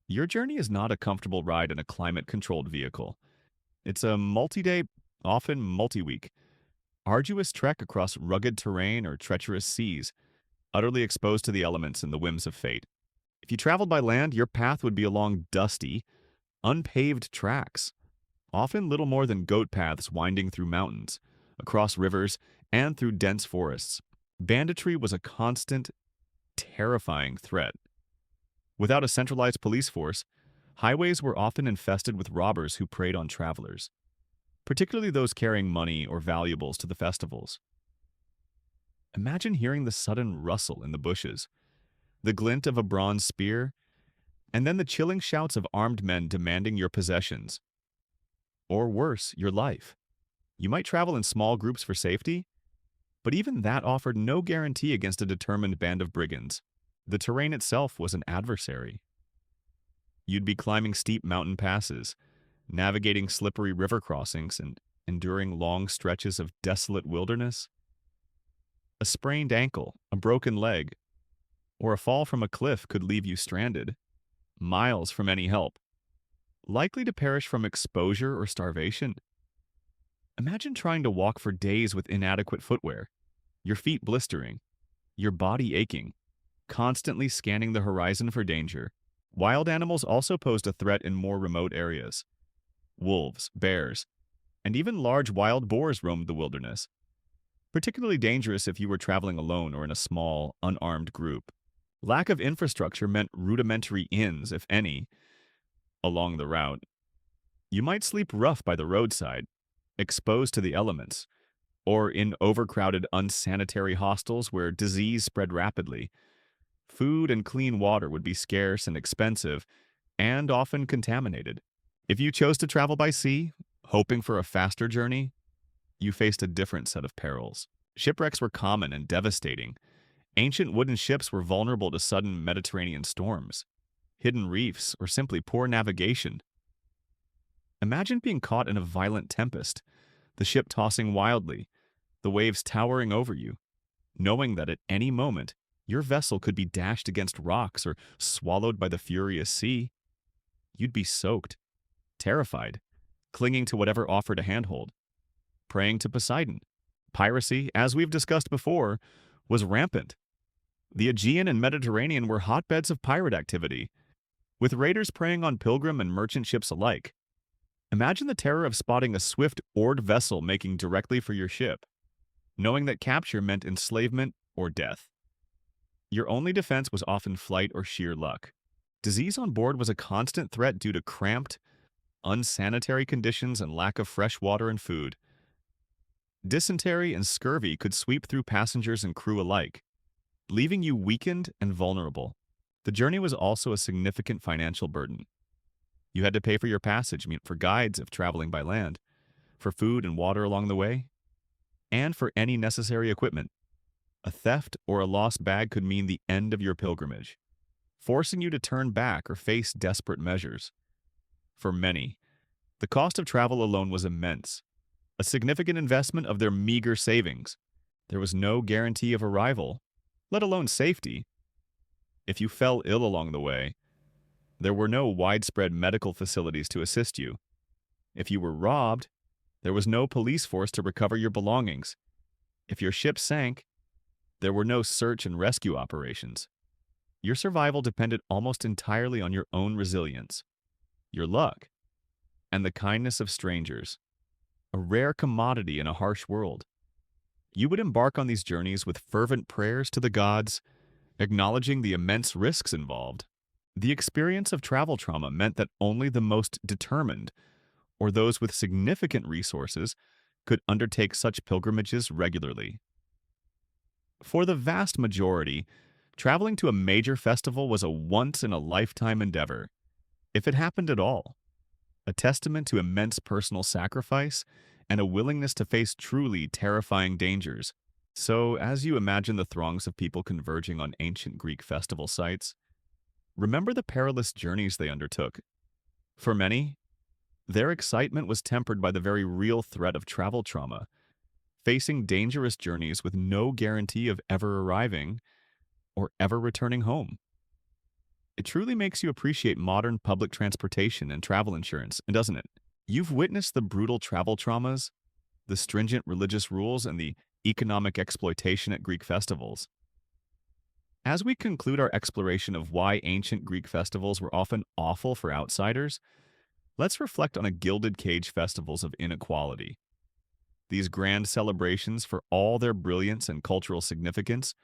Speaker 1: Your journey is not a comfortable ride in a climate-controlled vehicle. It's a multi-day, often multi-week, arduous trek across rugged terrain or treacherous seas, utterly exposed to the elements and the whims of fate. If you traveled by land, your path would be along dusty, unpaved tracks, often little more than goat paths winding through mountains, across rivers, and through dense forests. Banditry was a constant, terrifying threat. Without a centralized police force, highways were often infested with robbers who preyed on travelers, particularly those carrying money or valuables to the festivals. Imagine hearing the sudden rustle in the bushes, the glint of a bronze spear, and then the chilling shouts of armed men demanding your possessions. Or worse, your life. You might travel in small groups for safety, but even that offered no guarantee against a determined band of brigands. The terrain itself was an adversary. You'd be climbing steep mountain passes, navigating slippery river crossings, and enduring long stretches of desolate wilderness. A sprained ankle, a broken leg, or a fall from a cliff could leave you stranded, miles from any help, likely to perish from exposure or starvation. Imagine trying to walk for days with inadequate footwear, your feet blistering, your body aching, constantly scanning the horizon for danger. Wild animals also posed a threat in more remote areas. Wolves, bears, and even large wild boars roamed the wilderness, particularly dangerous if you were traveling alone or in a small, unarmed group. Lack of infrastructure meant rudimentary inns, if any, along the route. You might sleep rough by the roadside, exposed to the elements, or in overcrowded, unsanitary hostels where disease spread rapidly. Food and clean water would be scarce and expensive, and often contaminated. If you chose to travel by sea, hoping for a faster journey, you faced a different set of perils. Shipwrecks were common and devastating. Ancient wooden ships were vulnerable to sudden Mediterranean storms, hidden reefs, or simply poor navigation. Imagine being caught in a violent tempest, the ship tossing wildly, the waves towering over you, knowing that at any moment your vessel could be dashed against rocks or swallowed by the furious sea. You'd be soaked, terrified, clinging to whatever offered a handhold, praying to Poseidon. Piracy, as we've discussed before, was rampant. The Aegean and Mediterranean were hotbeds of pirate activity, with raiders preying on pilgrim and merchant ships alike. Imagine the terror of spotting a swift, oared vessel making directly for your ship, knowing that capture meant enslavement or death. Your only defense was often flight or sheer luck. Disease on board was a constant threat due to cramped, unsanitary conditions, and lack of fresh water and food. Dysentery and scurvy could sweep through passengers and crew alike, leaving you weakened and vulnerable. The journey was also a significant financial burden. You had to pay for your passage, for guides if traveling by land, for food and water along the way, and for any necessary equipment. A theft or a lost bag could mean the end of your pilgrimage, forcing you to turn back or face desperate measures. For many, the cost of travel alone was immense, a significant investment of their meager savings. There was no guarantee of arrival, let alone safety. If you fell ill along the way, there were no widespread medical facilities to assist you. If you were robbed, there was no police force to recover your belongings. If your ship sank, there were no search and rescue operations. Your survival depended almost entirely on your own resilience, your luck, and the kindness of strangers, a rare commodity in a harsh world. You would embark on these journeys with fervent prayers to the gods, acknowledging the immense risks involved. The experience of travel trauma meant that only the most determined, or those with significant resources, could undertake such pilgrimages regularly. For the vast majority, traveling to a major festival was a once-in-a-lifetime endeavor, if it happened at all, a testament to immense personal sacrifice and a willingness to face truly terrifying dangers. So, as you imagine the throngs of people converging on ancient Greek festival sites, remember the perilous journeys they undertook. For many, their excitement was tempered by the very real threat of travel trauma, facing dangerous journeys with no guarantee of ever arriving or ever returning home. It truly makes you appreciate modern public transportation and travel insurance, doesn't it? You've witnessed the brutal travel traumas, the stringent religious rules, and the economic exploitation at Greek festivals. As we conclude our exploration of why ancient Greek festivals were often awful for outsiders, let's reflect on a gilded cage festivals of inequality. These grand celebrations, for all their brilliance and cultural significance,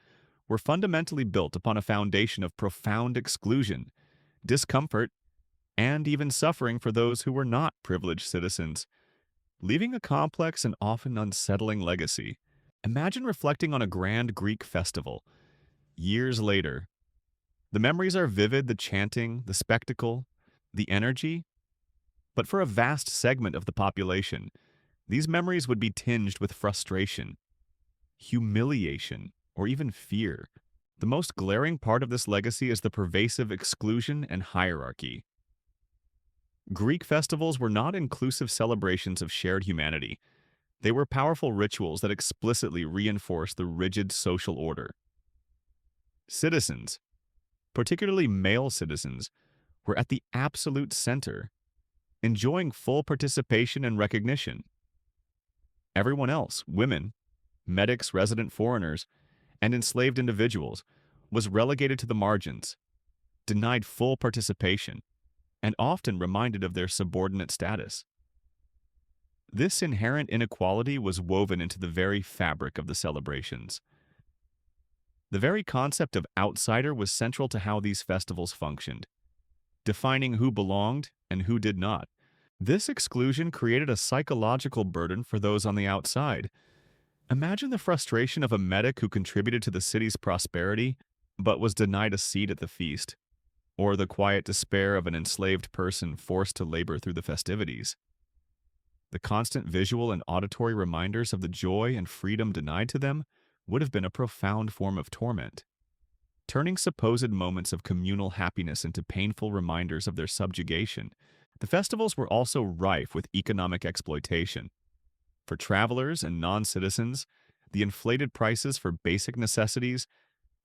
Speaker 1: were fundamentally built upon a foundation of profound exclusion, discomfort, and even suffering for those who were not privileged citizens, leaving a complex and often unsettling legacy. Imagine reflecting on a grand Greek festival. Years later, the memories are vivid, the chanting, the spectacle, the energy, but for a vast segment of the population, these memories would be tinged with frustration, humiliation, or even fear. The most glaring part of this legacy is the pervasive exclusion and hierarchy. Greek festivals were not inclusive celebrations of shared humanity. They were powerful rituals that explicitly reinforced the rigid social order. Citizens, particularly male citizens, were at the absolute center, enjoying full participation and recognition. Everyone else, women, medics, resident foreigners, and enslaved individuals, was relegated to the margins, denied full participation, and often reminded of their subordinate status. This inherent inequality was woven into the very fabric of the celebrations. The very concept of outsider was central to how these festivals functioned, defining who belonged and who did not. This exclusion created a psychological burden for those on the outside. Imagine the frustration of a medic who contributed to the city's prosperity but was denied a seat at the feast, or the quiet despair of an enslaved person forced to labor through the festivities. The constant visual and auditory reminders of the joy and freedom denied to them would have been a profound form of torment, turning supposed moments of communal happiness into painful reminders of their subjugation. The festivals were also rife with economic exploitation. For travelers and non-citizens, the inflated prices for basic necessities,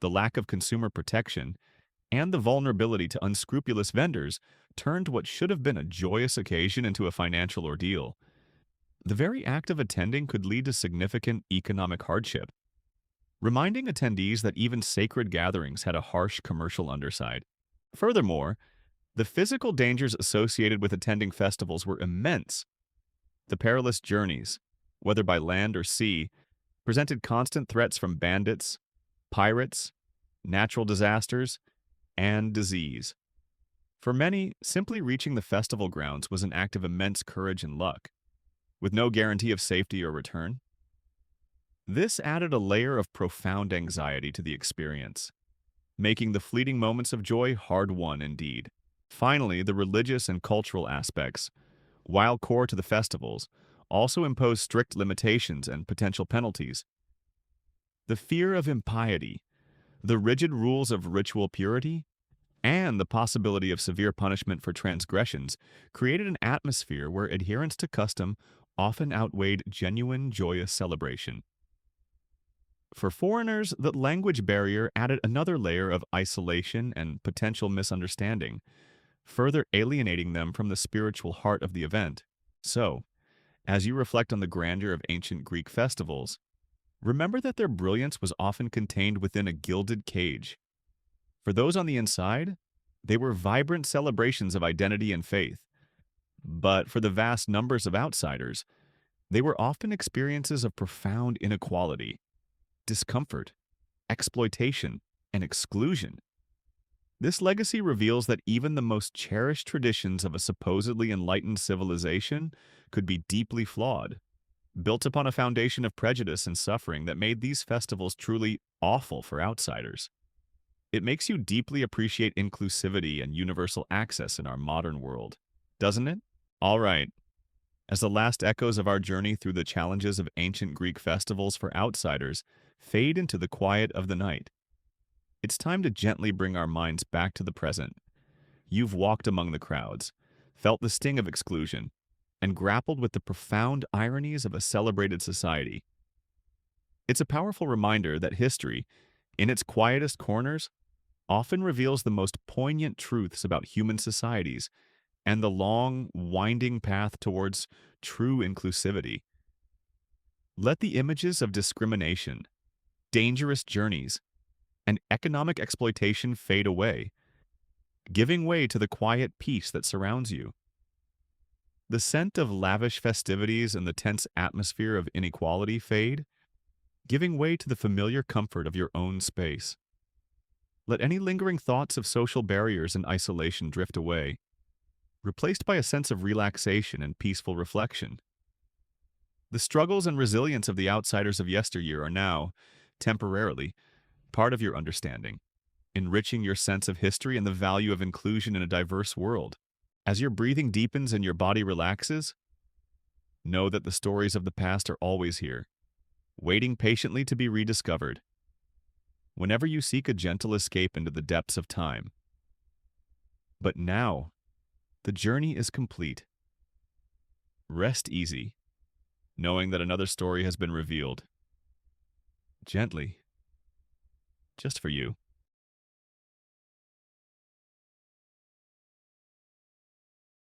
Speaker 1: the lack of consumer protection, and the vulnerability to unscrupulous vendors turned what should have been a joyous occasion into a financial ordeal. The very act of attending could lead to significant economic hardship, reminding attendees that even sacred gatherings had a harsh commercial underside. Furthermore, the physical dangers associated with attending festivals were immense. The perilous journeys, whether by land or sea, presented constant threats from bandits, pirates, natural disasters, and disease. For many, simply reaching the festival grounds was an act of immense courage and luck, with no guarantee of safety or return. This added a layer of profound anxiety to the experience, making the fleeting moments of joy hard-won indeed. Finally, the religious and cultural aspects, while core to the festivals, also impose strict limitations and potential penalties. The fear of impiety, the rigid rules of ritual purity, and the possibility of severe punishment for transgressions created an atmosphere where adherence to custom often outweighed genuine joyous celebration. For foreigners, the language barrier added another layer of isolation and potential misunderstanding, further alienating them from the spiritual heart of the event. So, as you reflect on the grandeur of ancient Greek festivals, remember that their brilliance was often contained within a gilded cage. For those on the inside, they were vibrant celebrations of identity and faith. But for the vast numbers of outsiders, they were often experiences of profound inequality, discomfort, exploitation, and exclusion. This legacy reveals that even the most cherished traditions of a supposedly enlightened civilization could be deeply flawed, built upon a foundation of prejudice and suffering that made these festivals truly awful for outsiders. It makes you deeply appreciate inclusivity and universal access in our modern world, doesn't it? All right. As the last echoes of our journey through the challenges of ancient Greek festivals for outsiders fade into the quiet of the night, it's time to gently bring our minds back to the present. You've walked among the crowds, felt the sting of exclusion, and grappled with the profound ironies of a celebrated society. It's a powerful reminder that history, in its quietest corners, often reveals the most poignant truths about human societies and the long, winding path towards true inclusivity. Let the images of discrimination, dangerous journeys, and economic exploitation fade away, giving way to the quiet peace that surrounds you. The scent of lavish festivities and the tense atmosphere of inequality fade, giving way to the familiar comfort of your own space. Let any lingering thoughts of social barriers and isolation drift away, replaced by a sense of relaxation and peaceful reflection. The struggles and resilience of the outsiders of yesteryear are now, temporarily, part of your understanding, enriching your sense of history and the value of inclusion in a diverse world. As your breathing deepens and your body relaxes, know that the stories of the past are always here, waiting patiently to be rediscovered. Whenever you seek a gentle escape into the depths of time. But now, the journey is complete. Rest easy, knowing that another story has been revealed. Gently, just for you.